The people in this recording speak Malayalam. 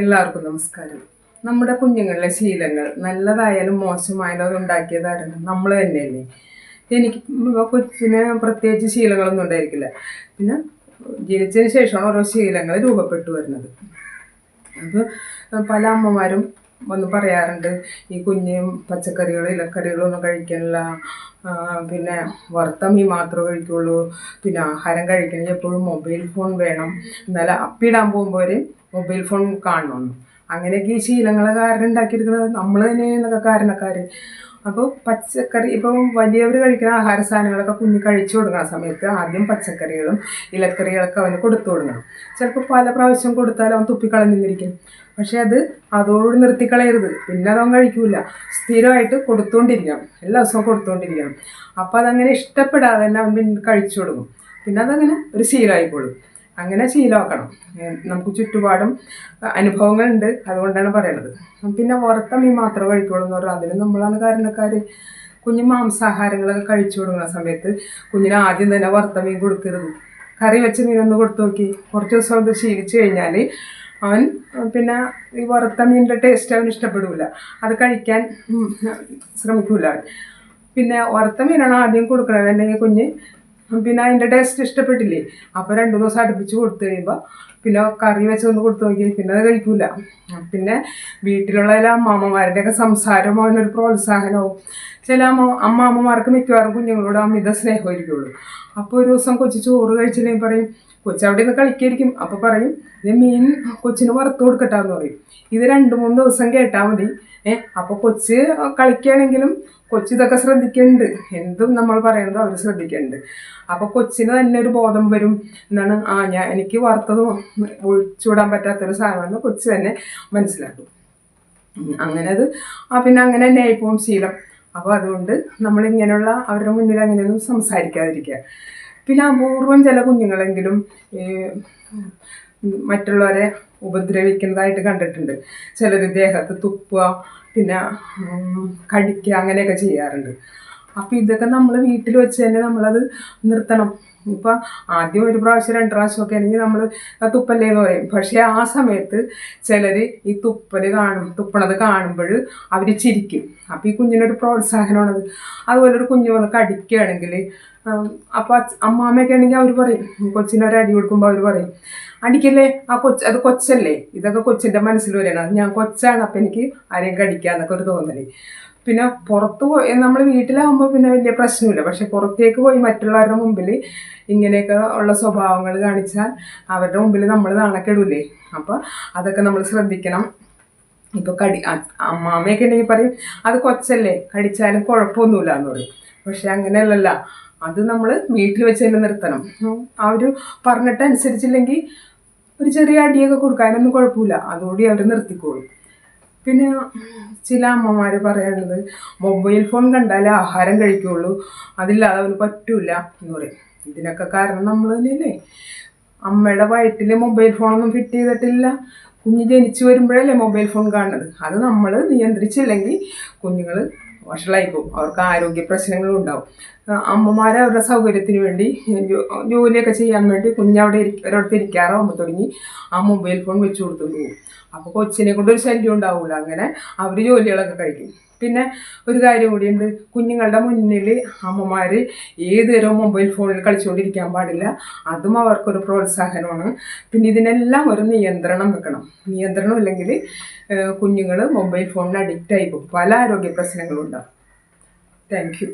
എല്ലാവർക്കും നമസ്കാരം. നമ്മുടെ കുഞ്ഞുങ്ങളിലെ ശീലങ്ങൾ നല്ലതായാലും മോശമായാലും അത് ഉണ്ടാക്കിയതാരാണ്? നമ്മൾ തന്നെയല്ലേ. എനിക്ക് കൊച്ചിന് പ്രത്യേകിച്ച് ശീലങ്ങളൊന്നും ഉണ്ടായിരിക്കില്ല. പിന്നെ ജനിച്ചതിന് ശേഷമാണ് ഓരോ ശീലങ്ങൾ രൂപപ്പെട്ടു വരുന്നത്. അപ്പോൾ പല അമ്മമാരും വന്ന് പറയാറുണ്ട്, ഈ കുഞ്ഞ് പച്ചക്കറികളും ഇലക്കറികളും ഒന്നും കഴിക്കണില്ല, പിന്നെ വറുത്ത മീൻ മാത്രമേ കഴിക്കുള്ളൂ, പിന്നെ ആഹാരം കഴിക്കണമെങ്കിൽ എപ്പോഴും മൊബൈൽ ഫോൺ വേണം, എന്നാലും അപ്പിടാൻ പോകുമ്പോൾ മൊബൈൽ ഫോൺ കാണണമെന്ന്. അങ്ങനെയൊക്കെ ഈ ശീലങ്ങൾ കാരണം ഉണ്ടാക്കിയിരിക്കുന്നത് നമ്മൾ തന്നെയാണ് കാരണക്കാർ. അപ്പോൾ പച്ചക്കറി ഇപ്പം വലിയവർ കഴിക്കുന്ന ആഹാര സാധനങ്ങളൊക്കെ കുഞ്ഞ് കഴിച്ചു കൊടുക്കുന്ന സമയത്ത് ആദ്യം പച്ചക്കറികളും ഇലക്കറികളൊക്കെ അവന് കൊടുത്തു കൊടുക്കണം. ചിലപ്പോൾ പല പ്രാവശ്യം കൊടുത്താൽ അവൻ തുപ്പിക്കളഞ്ഞിരിക്കും. പക്ഷെ അതോടുകൂടി നിർത്തിക്കളയരുത്. പിന്നെ അതവൻ കഴിക്കൂല. സ്ഥിരമായിട്ട് കൊടുത്തുകൊണ്ടിരിക്കണം, എല്ലാ ദിവസവും കൊടുത്തുകൊണ്ടിരിക്കണം. അപ്പോൾ അതങ്ങനെ ഇഷ്ടപ്പെടാതെ തന്നെ അവൻ പിന്നെ കഴിച്ചു കൊടുക്കും. പിന്നെ അതങ്ങനെ ഒരു ശീലമായിക്കോളും. അങ്ങനെ ശീലമാക്കണം. നമുക്ക് ചുറ്റുപാടും അനുഭവങ്ങളുണ്ട്, അതുകൊണ്ടാണ് പറയണത്. പിന്നെ വറുത്ത മീൻ മാത്രമേ കഴിക്കുള്ളൂ എന്ന് പറഞ്ഞാൽ അതിന് നമ്മളാണ് കാരണക്കാർ. കുഞ്ഞ് മാംസാഹാരങ്ങളൊക്കെ കഴിച്ചു കൊടുക്കുന്ന സമയത്ത് കുഞ്ഞിന് ആദ്യം തന്നെ വറുത്ത മീൻ കൊടുക്കരുത്. കറി വെച്ച മീനൊന്ന് കൊടുത്തു നോക്കി. കുറച്ച് ദിവസം അത് ശീലിച്ചു കഴിഞ്ഞാൽ അവൻ പിന്നെ ഈ വറുത്ത മീനിൻ്റെ ടേസ്റ്റ് അവന് ഇഷ്ടപ്പെടില്ല, അത് കഴിക്കാൻ ശ്രമിക്കില്ല അവൻ. പിന്നെ വറുത്ത മീനാണ് ആദ്യം കൊടുക്കണത് അല്ലെങ്കിൽ കുഞ്ഞ് പിന്നെ അതിൻ്റെ ടേസ്റ്റ് ഇഷ്ടപ്പെട്ടില്ലേ, അപ്പോൾ 2 ദിവസം അടുപ്പിച്ച് കൊടുത്തു കഴിയുമ്പോൾ പിന്നെ കറി വെച്ചൊന്ന് കൊടുത്തു നോക്കി, പിന്നെ അത് കഴിക്കില്ല. പിന്നെ വീട്ടിലുള്ള എല്ലാ അമ്മാമ്മമാരുടെയൊക്കെ സംസാരം അവനൊരു പ്രോത്സാഹനവും. ചില അമ്മാമ്മമാർക്ക് മിക്കവാറും കുഞ്ഞുങ്ങളോട് അമിത സ്നേഹമായിരിക്കുള്ളൂ. അപ്പോൾ ഒരു ദിവസം കൊച്ചു ചോറ് കഴിച്ചില്ലെങ്കിൽ പറയും, കൊച്ചവിടെ നിന്ന് കളിക്കായിരിക്കും, അപ്പോൾ പറയും ഇത് മീൻ കൊച്ചിന് വറുത്ത് കൊടുക്കട്ടാന്ന് പറയും. ഇത് 2-3 ദിവസം കേട്ടാൽ മതി. അപ്പോൾ കൊച്ച് കളിക്കുകയാണെങ്കിലും കൊച്ച് ഇതൊക്കെ ശ്രദ്ധിക്കുന്നുണ്ട്. എന്തും നമ്മൾ പറയണത് അവർ ശ്രദ്ധിക്കുന്നുണ്ട്. അപ്പോൾ കൊച്ചിന് തന്നെ ഒരു ബോധം വരും, എന്താണ് എനിക്ക് വറുത്തത് ഒഴിച്ചുവിടാൻ പറ്റാത്തൊരു സാധനമെന്ന് കൊച്ച് തന്നെ മനസ്സിലാക്കും. അങ്ങനെ പിന്നെ അങ്ങനെ തന്നെ ആയിപ്പോവും ശീലം. അപ്പോൾ അതുകൊണ്ട് നമ്മളിങ്ങനെയുള്ള അവരുടെ മുന്നിൽ അങ്ങനെയൊന്നും സംസാരിക്കാതിരിക്കുക. പിന്നെ അപൂർവം ചില കുഞ്ഞുങ്ങളെങ്കിലും മറ്റുള്ളവരെ ഉപദ്രവിക്കുന്നതായിട്ട് കണ്ടിട്ടുണ്ട്. ചിലർ ദേഹത്ത് തുപ്പുക, പിന്നെ കടിക്കുക, അങ്ങനെയൊക്കെ ചെയ്യാറുണ്ട്. അപ്പോൾ ഇതൊക്കെ നമ്മൾ വീട്ടിൽ വെച്ച് തന്നെ നമ്മളത് നിർത്തണം. ഇപ്പം ആദ്യം 1 പ്രാവശ്യം 2 പ്രാവശ്യമൊക്കെ ആണെങ്കിൽ നമ്മൾ തുപ്പല്ലേ എന്ന് പറയും. പക്ഷേ ആ സമയത്ത് ചിലർ ഈ തുപ്പണത് കാണുമ്പോൾ അവർ ചിരിക്കും. അപ്പോൾ ഈ കുഞ്ഞിനൊരു പ്രോത്സാഹനമാണത്. അതുപോലെ ഒരു കുഞ്ഞ് വന്ന് കടിക്കുകയാണെങ്കിൽ അപ്പോൾ അമ്മാമ്മയൊക്കെ ആണെങ്കിൽ അവർ പറയും, കൊച്ചിനൊരടി കൊടുക്കുമ്പോൾ അവർ പറയും, അടിക്കല്ലേ, അത് കൊച്ചല്ലേ. ഇതൊക്കെ കൊച്ചിൻ്റെ മനസ്സിൽ വരണം, ഞാൻ കൊച്ചാണ്, അപ്പം എനിക്ക് ആരെയും കടിക്കാന്നൊക്കെ ഒരു തോന്നല്. പിന്നെ പുറത്ത് പോയി നമ്മൾ വീട്ടിലാകുമ്പോൾ പിന്നെ വലിയ പ്രശ്നമില്ല. പക്ഷെ പുറത്തേക്ക് പോയി മറ്റുള്ളവരുടെ മുമ്പിൽ ഇങ്ങനെയൊക്കെ ഉള്ള സ്വഭാവങ്ങൾ കാണിച്ചാൽ അവരുടെ മുമ്പിൽ നമ്മൾ നാണക്കെടൂലേ. അപ്പോൾ അതൊക്കെ നമ്മൾ ശ്രദ്ധിക്കണം. ഇപ്പോൾ അമ്മാമ്മയൊക്കെ ഉണ്ടെങ്കിൽ പറയും, അത് കൊച്ചല്ലേ, കടിച്ചാലും കുഴപ്പമൊന്നുമില്ല എന്ന് പറയും. പക്ഷെ അങ്ങനെയല്ലല്ല, അത് നമ്മൾ വീട്ടിൽ വെച്ച് തന്നെ നിർത്തണം. അവർ പറഞ്ഞിട്ടനുസരിച്ചില്ലെങ്കിൽ ഒരു ചെറിയ അടിയൊക്കെ കൊടുക്കാനൊന്നും കുഴപ്പമില്ല, അതുകൂടി അവർ നിർത്തിക്കോളും. പിന്നെ ചില അമ്മമാർ പറയുന്നത് മൊബൈൽ ഫോൺ കണ്ടാലേ ആഹാരം കഴിക്കുകയുള്ളൂ, അതില്ലാതെ അവന് പറ്റൂല എന്ന് പറയും. ഇതിനൊക്കെ കാരണം നമ്മൾ തന്നെയല്ലേ. അമ്മയുടെ വയറ്റിൽ മൊബൈൽ ഫോണൊന്നും ഫിറ്റ് ചെയ്തിട്ടില്ല. കുഞ്ഞ് ജനിച്ചു വരുമ്പോഴല്ലേ മൊബൈൽ ഫോൺ കാണുന്നത്. അത് നമ്മൾ നിയന്ത്രിച്ചില്ലെങ്കിൽ കുഞ്ഞുങ്ങൾ വഷളായിപ്പോവും, അവർക്ക് ആരോഗ്യ പ്രശ്നങ്ങളും ഉണ്ടാവും. അമ്മമാരെ അവരുടെ സൗകര്യത്തിന് വേണ്ടി ജോലിയൊക്കെ ചെയ്യാൻ വേണ്ടി കുഞ്ഞവിടെ ഒരിടത്ത് ഇരിക്കാറാവുമ്പോൾ തുടങ്ങി ആ മൊബൈൽ ഫോൺ വെച്ച് കൊടുത്തുകൊണ്ട് പോകും. അപ്പോൾ കൊച്ചിനെ കൊണ്ടൊരു ശല്യം ഉണ്ടാവില്ല. അങ്ങനെ അവർ ജോലികളൊക്കെ കഴിക്കും. പിന്നെ ഒരു കാര്യം കൂടിയുണ്ട്, കുഞ്ഞുങ്ങളുടെ മുന്നിൽ അമ്മമാർ ഏതുതരം മൊബൈൽ ഫോണിൽ കളിച്ചുകൊണ്ടിരിക്കാൻ പാടില്ല. അതും അവർക്കൊരു പ്രോത്സാഹനമാണ്. പിന്നെ ഇതിനെല്ലാം ഒരു നിയന്ത്രണം വെക്കണം. നിയന്ത്രണം ഇല്ലെങ്കിൽ കുഞ്ഞുങ്ങൾ മൊബൈൽ ഫോണിന് അഡിക്റ്റ് ആയിപ്പോകും, പല ആരോഗ്യ പ്രശ്നങ്ങളും ഉണ്ടാകും. Thank you.